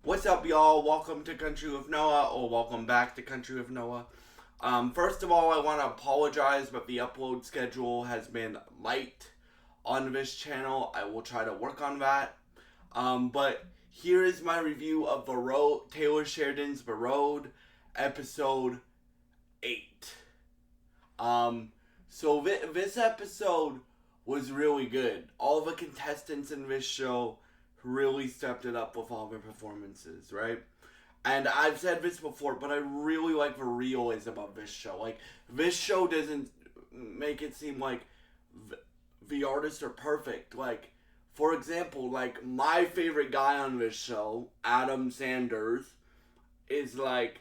What's up, y'all? Welcome to Country with Noah, or welcome back to Country with Noah. First of all, I want to apologize, but the upload schedule has been light on this channel. I will try to work on that. But here is my review of The Road, Taylor Sheridan's The Road, episode 8. Um, this episode was really good. All the contestants in this show really stepped it up with all their performances, right? And I've said this before, but I really like the realism of this show. Like, this show doesn't make it seem like the artists are perfect. Like, for example, like, my favorite guy on this show, Adam Sanders, is like,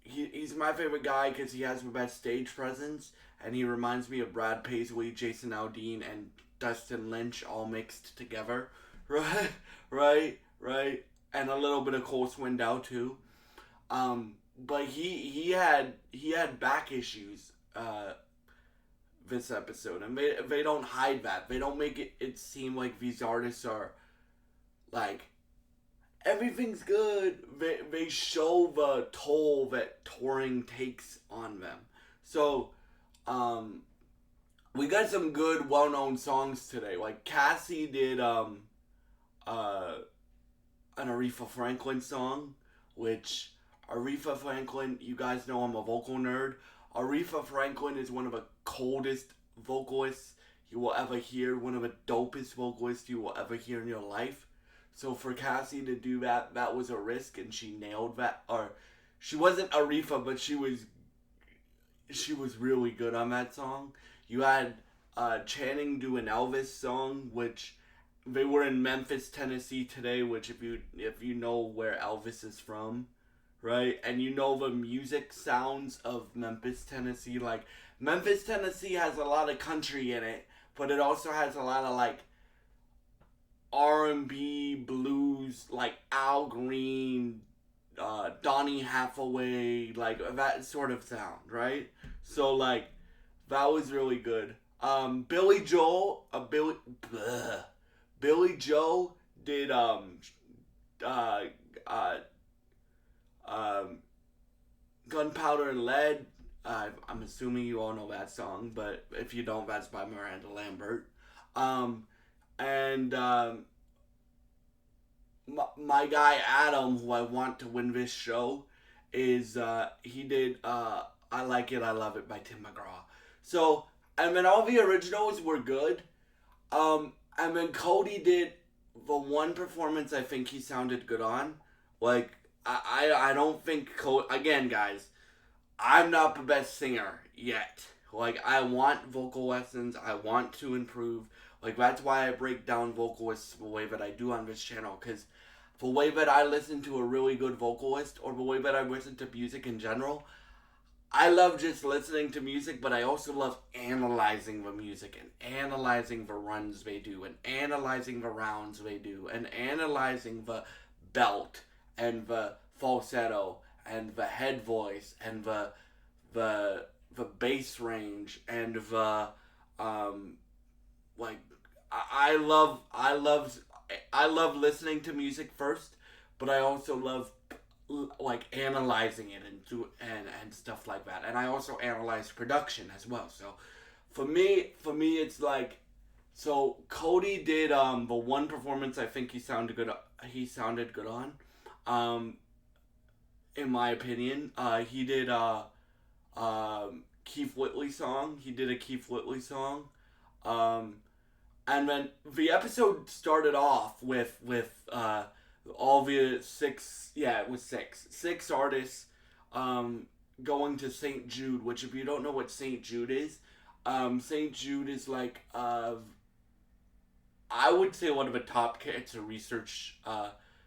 he's my favorite guy because he has the best stage presence, and he reminds me of Brad Paisley, Jason Aldean, and Dustin Lynch all mixed together. Right, right, and a little bit of Cole Swindell too. But he had back issues this episode, and they don't hide that. They don't make it seem like these artists are like everything's good. They show the toll that touring takes on them. So, um, we got some good, well-known songs today. Like Cassie did uh, an Aretha Franklin song, which Aretha Franklin, you guys know I'm a vocal nerd. Aretha Franklin is one of the coldest vocalists you will ever hear, one of the dopest vocalists you will ever hear in your life. So for Cassie to do that, that was a risk, and she nailed that. Or she wasn't Aretha, but she was really good on that song. You had Channing do an Elvis song, which they were in Memphis, Tennessee today. Which if you know where Elvis is from, right, and you know the music sounds of Memphis, Tennessee, like Memphis, Tennessee has a lot of country in it, but it also has a lot of like R&B, blues, like Al Green, Donny Hathaway, like that sort of sound, right? So like that was really good. Billy Joel, Billy Joe did uh, uh, um, Gunpowder and Lead. I'm assuming you all know that song, but if you don't, that's by Miranda Lambert. Um, and my guy Adam, who I want to win this show, is he did I Like It, I Love It by Tim McGraw. So, and then all the originals were good. And then Cody did the one performance I think he sounded good on. Like, I don't think Cody, again, guys, I'm not the best singer yet. Like, I want vocal lessons. I want to improve. Like, that's why I break down vocalists the way that I do on this channel. Because the way that I listen to a really good vocalist, or the way that I listen to music in general, I love just listening to music, but I also love analyzing the music and analyzing the runs they do and analyzing the rounds they do and analyzing the belt and the falsetto and the head voice and the bass range and the um like I love listening to music first, but I also love like analyzing it and stuff like that. And I also analyze production as well. So for me it's like, so Cody did the one performance I think he sounded good on. Um in my opinion. He did Keith Whitley song. He did a Keith Whitley song. Um and then the episode started off with all the it was six artists um, going to St. Jude. Which, if you don't know what St. Jude is, St. Jude is like I would say one of the top cancer research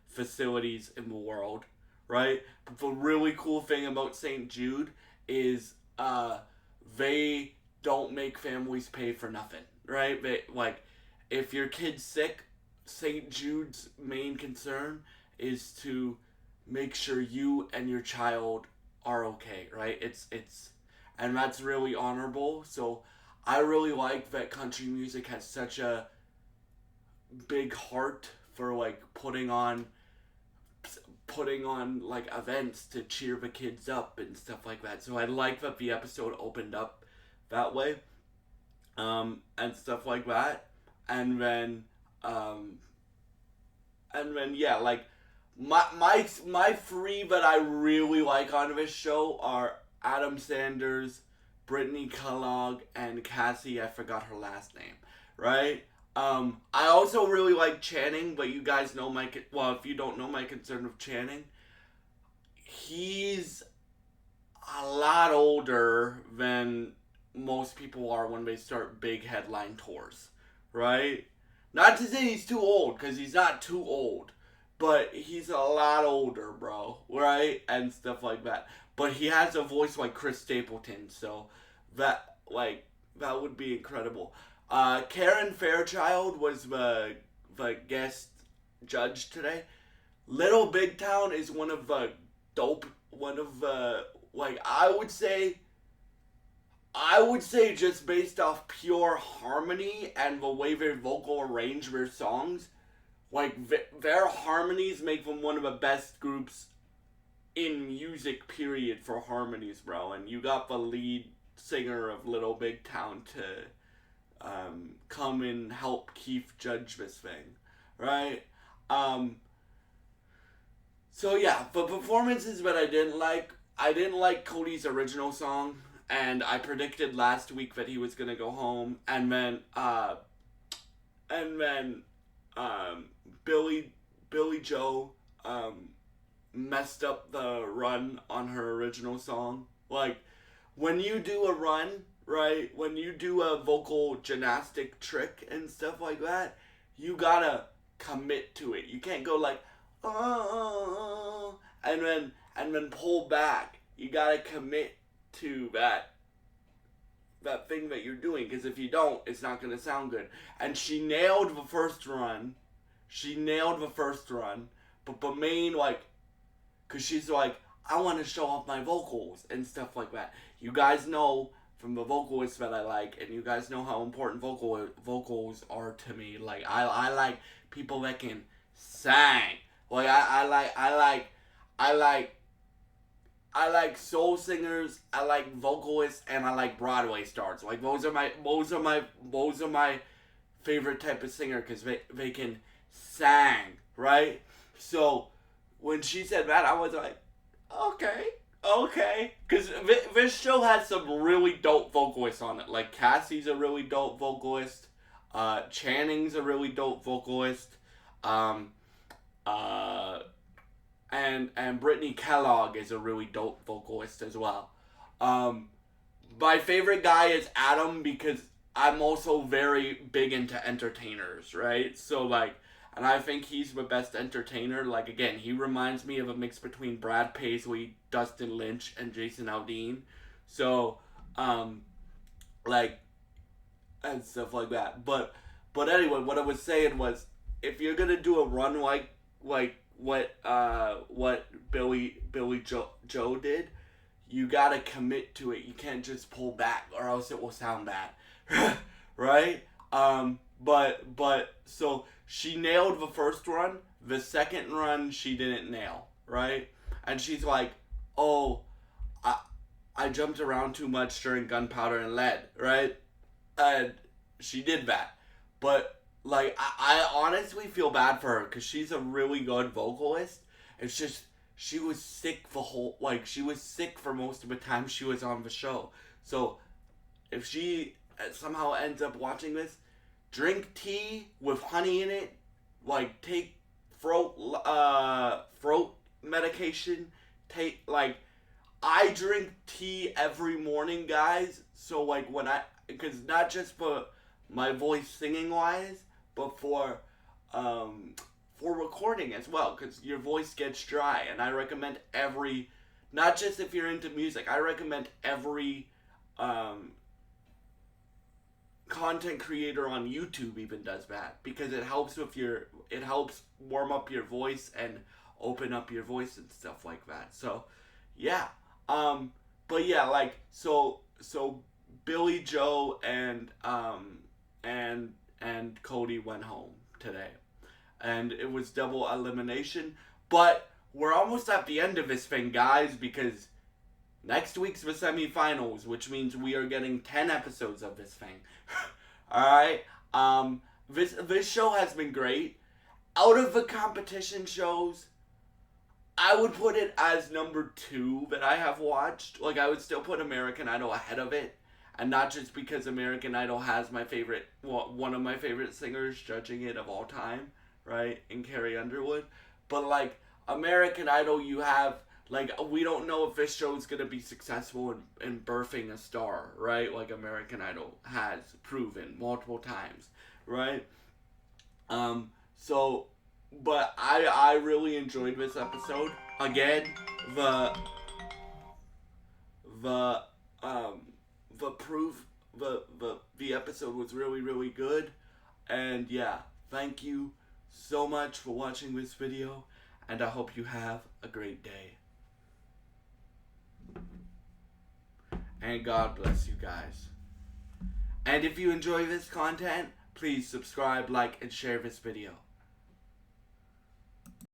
facilities in the world, right? But the really cool thing about St. Jude is they don't make families pay for nothing, right? They like, if your kid's sick, St. Jude's main concern is to make sure you and your child are okay, right? And that's really honorable. So I really like that country music has such a big heart for like putting on like events to cheer the kids up and stuff like that. So I like that the episode opened up that way, and stuff like that. And then, um, yeah, like my three that I really like on this show are Adam Sanders, Brittany Kellogg, and Cassie. I forgot her last name. Right. I also really like Channing, but you guys know if you don't know my concern with Channing, he's a lot older than most people are when they start big headline tours, right? Not to say he's too old, because he's not too old, but he's a lot older, bro, right? And stuff like that. But he has a voice like Chris Stapleton, so that would be incredible. Karen Fairchild was the guest judge today. Little Big Town is one of the like I would say just based off pure harmony and the way they vocal arrange their songs, like their harmonies make them one of the best groups in music period for harmonies, bro. And you got the lead singer of Little Big Town to come and help Keith judge this thing, right? So yeah, the performances that I didn't like Cody's original song, and I predicted last week that he was gonna go home, and then Billy Joe messed up the run on her original song. Like, when you do a run, right? When you do a vocal gymnastic trick and stuff like that, you gotta commit to it. You can't go like, oh, and then pull back. You gotta commit to that thing that you're doing, because if you don't, it's not gonna sound good. And she nailed the first run. But the main, like, because she's like, I want to show off my vocals and stuff like that. You guys know from the vocalists that I like, and you guys know how important vocals are to me. Like, I like people that can sing. Like, I like soul singers, I like vocalists, and I like Broadway stars. Like, those are my favorite type of singer, because they can sing, right? So when she said that, I was like, okay, because this show has some really dope vocalists on it. Like, Cassie's a really dope vocalist, Channing's a really dope vocalist, and Brittany Kellogg is a really dope vocalist as well. My favorite guy is Adam, because I'm also very big into entertainers, right? So, like, and I think he's the best entertainer. Like, again, he reminds me of a mix between Brad Paisley, Dustin Lynch, and Jason Aldean. So, like, and stuff like that. But anyway, what I was saying was, if you're gonna do a run like what Billy Joe did, you gotta commit to it. You can't just pull back, or else it will sound bad, right? But so she nailed the first run. The second run she didn't nail, right? And she's like, oh, I jumped around too much during Gunpowder and Lead, right? And she did that, but like, I honestly feel bad for her, because she's a really good vocalist. It's just, she was sick she was sick for most of the time she was on the show. So, if she somehow ends up watching this, drink tea with honey in it, like, take throat medication, I drink tea every morning, guys, so, like, because not just for my voice singing wise, but for recording as well, because your voice gets dry. And I recommend not just if you're into music, I recommend every content creator on YouTube even does that, because it helps warm up your voice and open up your voice and stuff like that. So yeah, but yeah, like, so Billy Joe and Cody went home today, and it was double elimination. But we're almost at the end of this thing, guys, because next week's the semifinals, which means we are getting 10 episodes of this thing. Alright? This show has been great. Out of the competition shows, I would put it as number 2 that I have watched. Like, I would still put American Idol ahead of it. And not just because American Idol has my favorite, one of my favorite singers judging it of all time, right? In Carrie Underwood. But, like, American Idol, you have, like, we don't know if this show is going to be successful in birthing a star, right? Like American Idol has proven multiple times, right? But I really enjoyed this episode. Again, the episode was really, really good. And yeah, thank you so much for watching this video, and I hope you have a great day. And God bless you guys. And if you enjoy this content, please subscribe, like, and share this video.